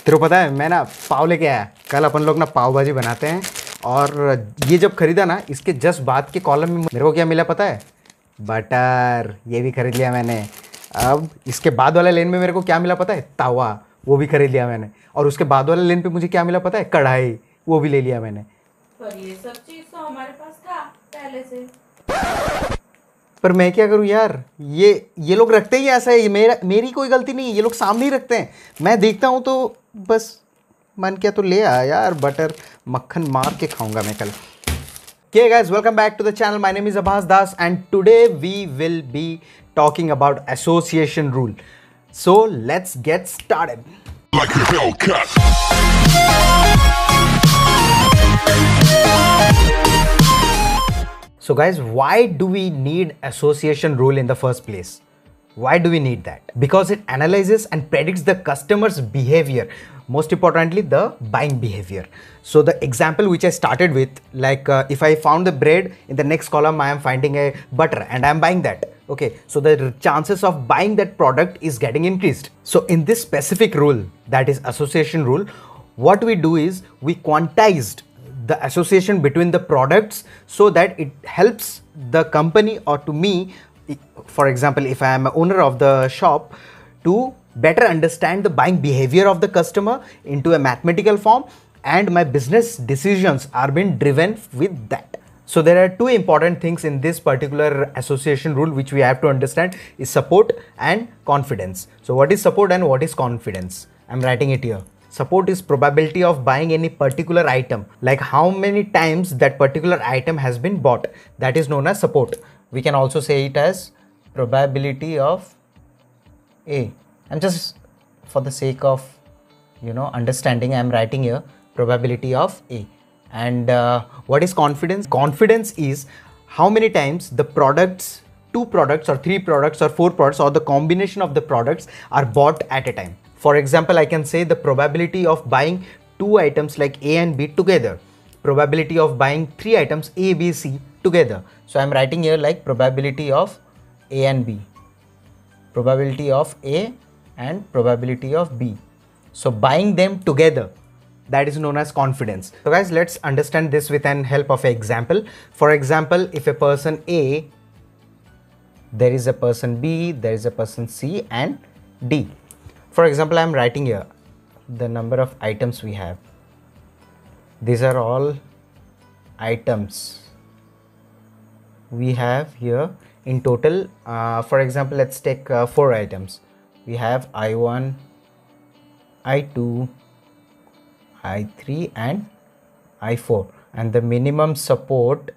तेरे को पता है मैं ना पाव लेके आया कल। अपन लोग ना पाव भाजी बनाते हैं और ये जब खरीदा ना इसके जस्ट बाद के कॉलम में मेरे को क्या मिला पता है? बटर। ये भी खरीद लिया मैंने। अब इसके बाद वाले लेन में मेरे को क्या मिला पता है? तवा। वो भी खरीद लिया मैंने। और उसके बाद वाले लेन पे मुझे क्या मिला पता है? कढ़ाई। वो भी ले लिया मैंने। पर ये सब चीज तो हमारे पास था पहले से। पर मैं क्या करूं यार, ये लोग रखते ही ऐसा है। ये मेरी कोई गलती नहीं है, ये लोग सामने ही रखते हैं। मैं देखता हूं तो बस मन किया तो ले आया यार। बटर मक्खन मार के खाऊंगा मैं कल। Okay guys, welcome back to the channel. My name is Abbas Das and today we will be talking about association rule. So let's get started. Like a Hellcat. So guys, why do we need association rule in the first place? Why do we need that? Because it analyzes and predicts the customer's behavior. Most importantly, the buying behavior. So the example which I started with, like if I found the bread, in the next column I am finding a butter and I am buying that. Okay, so the chances of buying that product is getting increased. So in this specific rule, that is association rule, what we do is we quantized the association between the products so that it helps the company or to me, for example, if I am an owner of the shop, to better understand the buying behavior of the customer into a mathematical form, and my business decisions are being driven with that. So there are two important things in this particular association rule which we have to understand is support and confidence. So what is support and what is confidence? I'm writing it here. Support is probability of buying any particular item, like how many times that particular item has been bought. That is known as support. We can also say it as probability of A. And just for the sake of understanding, I am writing here probability of A. And what is confidence? Confidence is how many times the products, 2 products or 3 products or 4 products or the combination of the products are bought at a time. For example, I can say the probability of buying 2 items like A and B together. Probability of buying 3 items A, B, C together. So I am writing here like probability of A and B. Probability of A and probability of B. So buying them together, that is known as confidence. So guys, let's understand this with an help of an example. For example, if a person A, there is a person B, there is a person C and D. For example, I am writing here the number of items we have. These are all items we have here in total. For example, let's take 4 items. We have I1, I2, I3 and I4, and the minimum support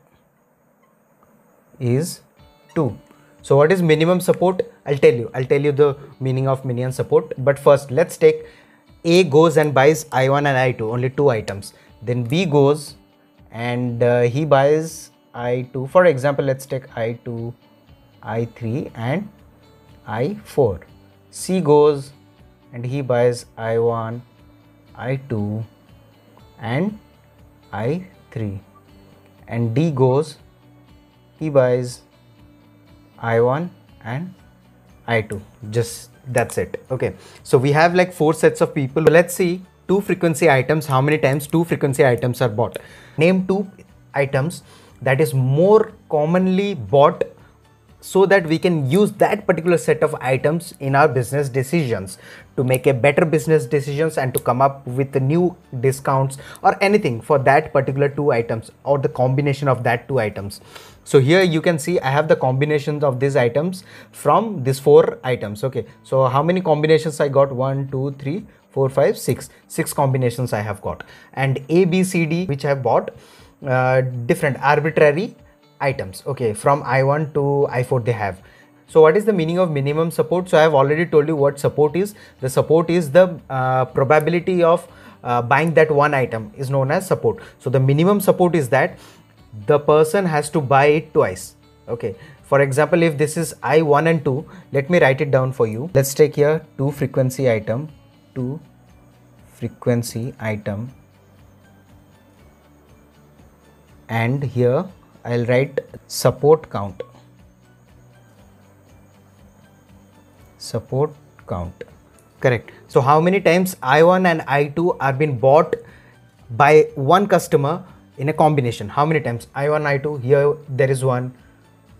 is 2. So what is minimum support? I'll tell you the meaning of minimum support. But first, let's take A goes and buys I1 and I2, only 2 items. Then B goes and he buys I2. For example, let's take I2, I3 and I4. C goes and he buys I1, I2 and I3. And D goes, he buys I1 and I2. Just that's it. Okay, so we have like 4 sets of people. Let's see 2 frequency items. How many times 2 frequency items are bought? Name 2 items that is more commonly bought so that we can use that particular set of items in our business decisions to make a better business decisions and to come up with the new discounts or anything for that particular 2 items or the combination of that 2 items. So here you can see I have the combinations of these items from these 4 items. Okay, so how many combinations I got? 1, 2, 3, 4, 5, 6. 6 combinations I have got. And A, B, C, D, which I have bought different arbitrary items. Okay, from I1 to I4 they have. So what is the meaning of minimum support? So I have already told you what support is. The support is the probability of buying that one item is known as support. So the minimum support is that the person has to buy it twice. Okay, for example, if this is I1 and 2, let me write it down for you. Let's take here 2 frequency item, 2 frequency item, and here I'll write support count. Support count. Correct. So how many times I1 and I2 are being bought by one customer in a combination? How many times? I1, I2, here there is 1.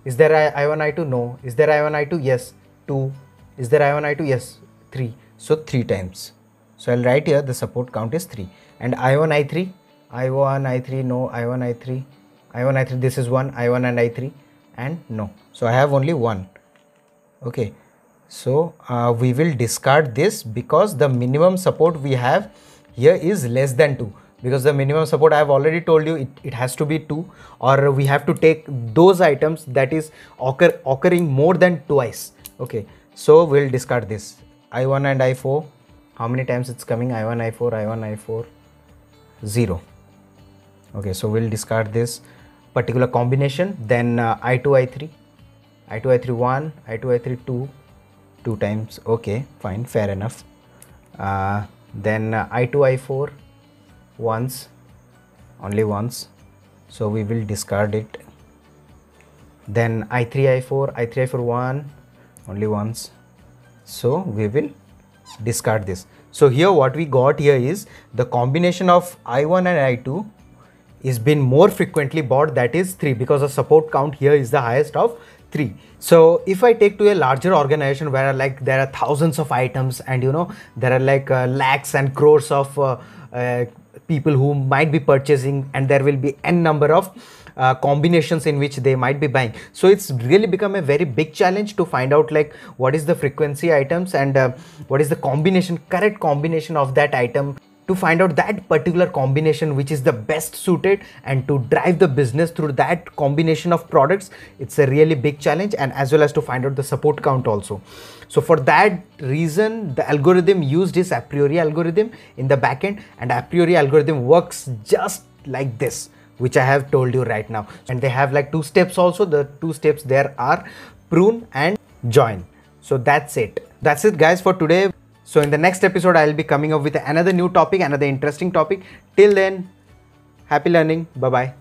Is there I1, I2? No. Is there I1, I2? Yes. 2. Is there I1, I2? Yes. 3. So 3 times. So I'll write here the support count is 3. And I1, I3? I1, I3, no. I1, I3. I1, I3, this is 1. I1 and I3 and no. So I have only 1. Okay. So we will discard this because the minimum support we have here is less than 2, because the minimum support I have already told you it has to be 2, or we have to take those items that is occurring more than twice. Okay, so we'll discard this. I1 and I4, how many times it's coming? I1, I4, I1, I4, 0. Okay, so we'll discard this particular combination. Then I2, I3, I2, I3 1, I2, I3 2 times. Okay, fine, fair enough. Then I2, I4 once, only once, so we will discard it. Then I3, I4, I3, I4 1, only once, so we will discard this. So here what we got here is the combination of I1 and I2 is been more frequently bought, that is 3, because the support count here is the highest of 3. So if I take to a larger organization where like there are thousands of items and you know there are like lakhs and crores of people who might be purchasing, and there will be n number of combinations in which they might be buying. So it's really become a very big challenge to find out like what is the frequency items and what is the combination, correct combination of that item, to find out that particular combination which is the best suited and to drive the business through that combination of products. It's a really big challenge, and as well as to find out the support count also. So for that reason, the algorithm used is a priori algorithm in the backend, and a priori algorithm works just like this, which I have told you right now. And they have like 2 steps also. The 2 steps there are prune and join. So that's it. That's it guys for today. So in the next episode, I'll be coming up with another new topic, another interesting topic. Till then, happy learning. Bye-bye.